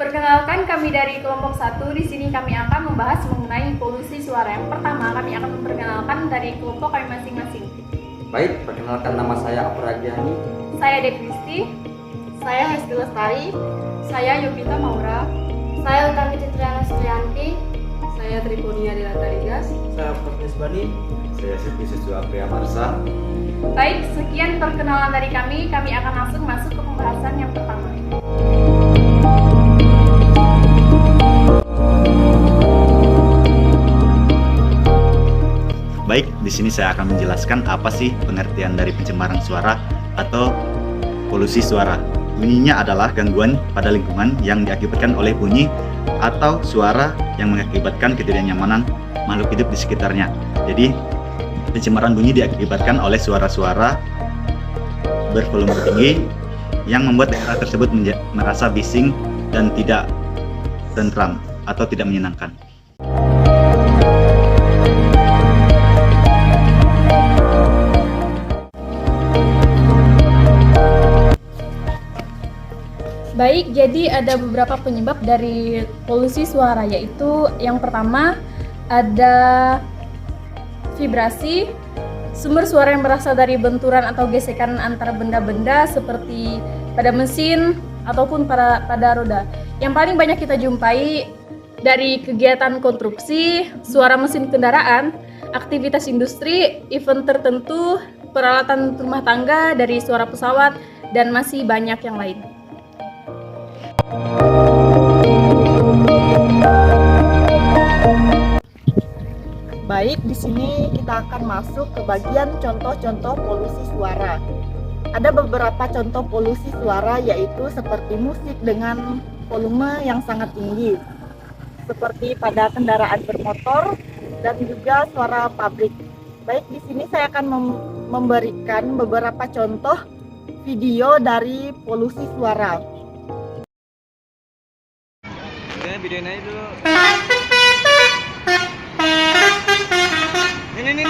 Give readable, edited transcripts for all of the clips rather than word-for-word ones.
Perkenalkan, kami dari kelompok 1. Di sini kami akan membahas mengenai polusi suara. Yang pertama, kami akan memperkenalkan dari kelompok kami masing-masing. Baik, perkenalkan, nama saya Apragiani. Saya Dekristi. Saya Hesti Lestari. Saya Yovita Maura. Saya Utami Citriana Supriyanti. Saya Triponia Dilatarigas. Saya Profes Bani. Saya Siti Susu Apria Marsa. Baik, sekian perkenalan dari kami. Kami akan langsung masuk ke pembahasan yang pertama. Baik, di sini saya akan menjelaskan apa sih pengertian dari pencemaran suara atau polusi suara. Bunyinya adalah gangguan pada lingkungan yang diakibatkan oleh bunyi atau suara yang mengakibatkan ketidaknyamanan makhluk hidup di sekitarnya. Jadi, pencemaran bunyi diakibatkan oleh suara-suara bervolume tinggi yang membuat daerah tersebut merasa bising dan tidak tentram atau tidak menyenangkan. Baik, jadi ada beberapa penyebab dari polusi suara, yaitu yang pertama ada vibrasi, sumber suara yang berasal dari benturan atau gesekan antara benda-benda seperti pada mesin ataupun pada roda. Yang paling banyak kita jumpai dari kegiatan konstruksi, suara mesin kendaraan, aktivitas industri, event tertentu, peralatan rumah tangga, dari suara pesawat, dan masih banyak yang lain. Baik, di sini kita akan masuk ke bagian contoh-contoh polusi suara. Ada beberapa contoh polusi suara, yaitu seperti musik dengan volume yang sangat tinggi, seperti pada kendaraan bermotor dan juga suara pabrik. Baik, di sini saya akan memberikan beberapa contoh video dari polusi suara. Videoin aja dulu. Ini.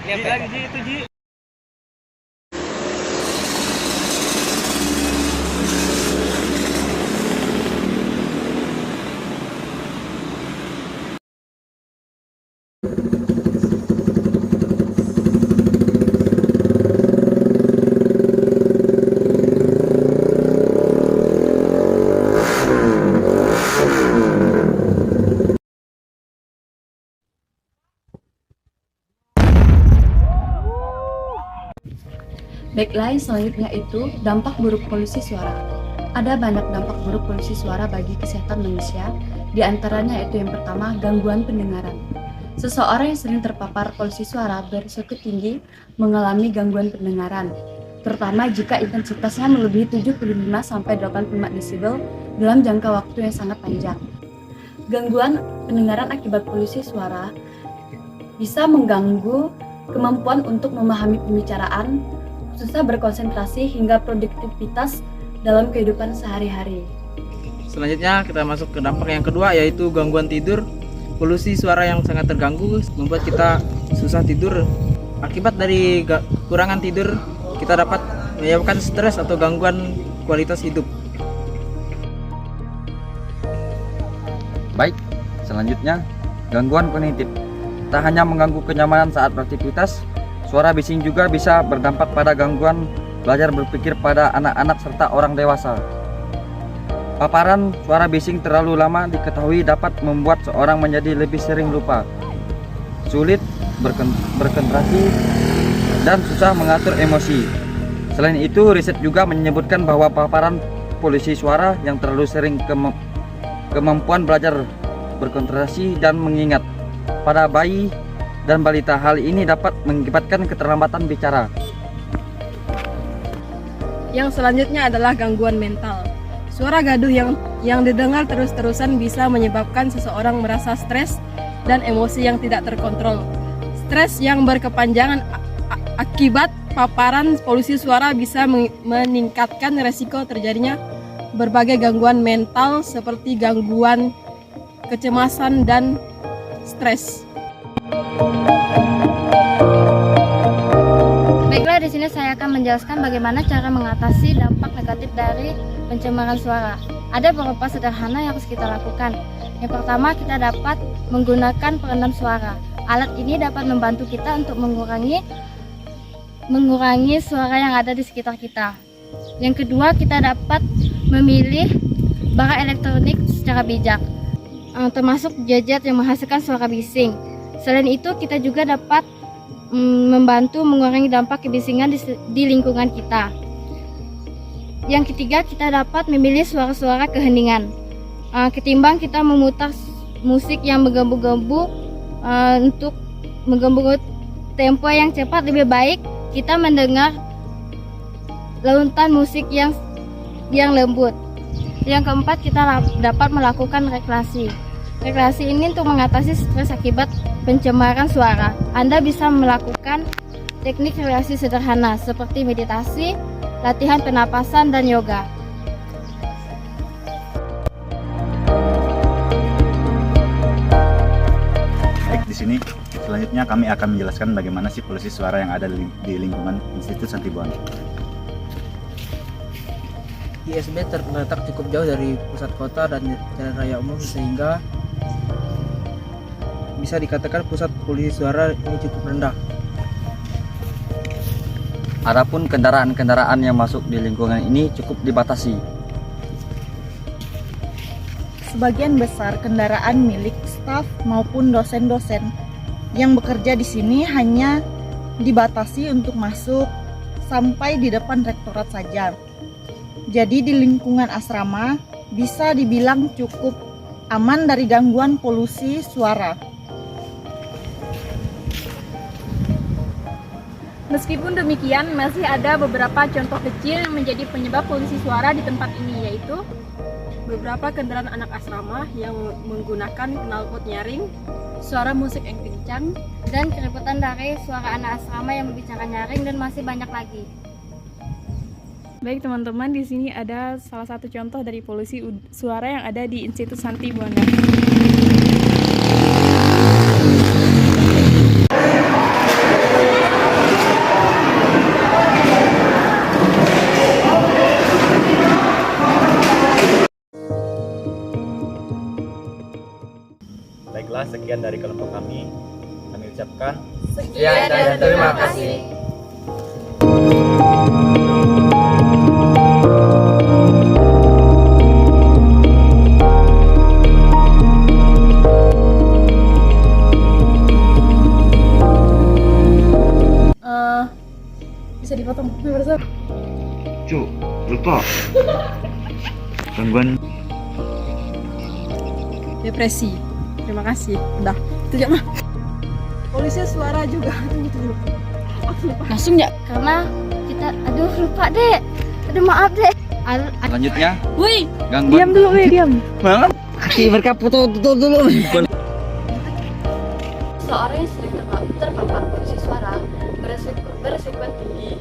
Lihat lagi Ji, itu Ji. Baiklah, selanjutnya itu dampak buruk polusi suara. Ada banyak dampak buruk polusi suara bagi kesehatan manusia, di antaranya yaitu yang pertama, gangguan pendengaran. Seseorang yang sering terpapar polusi suara berisiko tinggi mengalami gangguan pendengaran, terutama jika intensitasnya melebihi 75-85 desibel dalam jangka waktu yang sangat panjang. Gangguan pendengaran akibat polusi suara bisa mengganggu kemampuan untuk memahami pembicaraan, susah berkonsentrasi hingga produktivitas dalam kehidupan sehari-hari. Selanjutnya kita masuk ke dampak yang kedua, yaitu gangguan tidur. Polusi suara yang sangat terganggu membuat kita susah tidur. Akibat dari kekurangan tidur, kita dapat menyebabkan stres atau gangguan kualitas hidup. Baik, selanjutnya gangguan kognitif. Tak hanya mengganggu kenyamanan saat beraktivitas, suara bising juga bisa berdampak pada gangguan belajar berpikir pada anak-anak serta orang dewasa. Paparan suara bising terlalu lama diketahui dapat membuat seorang menjadi lebih sering lupa, sulit berkonsentrasi, dan susah mengatur emosi. Selain itu, riset juga menyebutkan bahwa paparan polusi suara yang terlalu sering kemampuan belajar berkonsentrasi dan mengingat pada bayi dan balita. Hal ini dapat mengakibatkan keterlambatan bicara. Yang selanjutnya adalah gangguan mental. Suara gaduh yang didengar terus-terusan bisa menyebabkan seseorang merasa stres dan emosi yang tidak terkontrol. Stres yang berkepanjangan akibat paparan polusi suara bisa meningkatkan resiko terjadinya berbagai gangguan mental seperti gangguan kecemasan dan stres. saya akan menjelaskan bagaimana cara mengatasi dampak negatif dari pencemaran suara. Ada beberapa sederhana yang harus kita lakukan. Yang pertama, kita dapat menggunakan peredam suara. Alat ini dapat membantu kita untuk mengurangi suara yang ada di sekitar kita. Yang kedua, kita dapat memilih barang elektronik secara bijak, termasuk gadget yang menghasilkan suara bising. Selain itu, kita juga dapat membantu mengurangi dampak kebisingan di lingkungan kita. Yang ketiga, kita dapat memilih suara-suara keheningan. Ketimbang kita memutar musik yang menggebu-gebu, untuk menggebu tempo yang cepat, lebih baik kita mendengar lautan musik yang lembut. Yang keempat, kita dapat melakukan rekreasi. Rekreasi ini untuk mengatasi stres akibat pencemaran suara. Anda bisa melakukan teknik rekreasi sederhana seperti meditasi, latihan pernapasan, dan yoga. Baik, di sini selanjutnya kami akan menjelaskan bagaimana sih polusi suara yang ada di lingkungan Institut Santibuana. ISB terletak cukup jauh dari pusat kota dan jalan raya umum, sehingga bisa dikatakan pusat polusi suara ini cukup rendah. Adapun kendaraan-kendaraan yang masuk di lingkungan ini cukup dibatasi. Sebagian besar kendaraan milik staf maupun dosen-dosen yang bekerja di sini hanya dibatasi untuk masuk sampai di depan rektorat saja. Jadi di lingkungan asrama bisa dibilang cukup aman dari gangguan polusi suara. Meskipun demikian, masih ada beberapa contoh kecil yang menjadi penyebab polusi suara di tempat ini, yaitu Beberapa kendaraan anak asrama yang menggunakan knalpot nyaring, suara musik yang kencang, Dan keributan dari suara anak asrama yang berbicara nyaring, dan masih banyak lagi. Baik teman-teman, di sini ada salah satu contoh dari polusi suara yang ada di Institut Santibuana. Baiklah, sekian dari kelompok kami. Kami ucapkan Sekian dan terima kasih. Bisa dipotong, bersama. Cuk, lupa. Gangguan depresi. Terima kasih. Udah, itu aja mah. Polusi suara juga. Tunggu dulu. Aku lupa. Langsung ya? Karena kita, aduh lupa dek. Aduh maaf dek. Selanjutnya, Woi, gangguan. diam dulu, woi, diam. Kaki mereka tutup dulu. Seorang yang sering terpapar polusi suara beresiko tinggi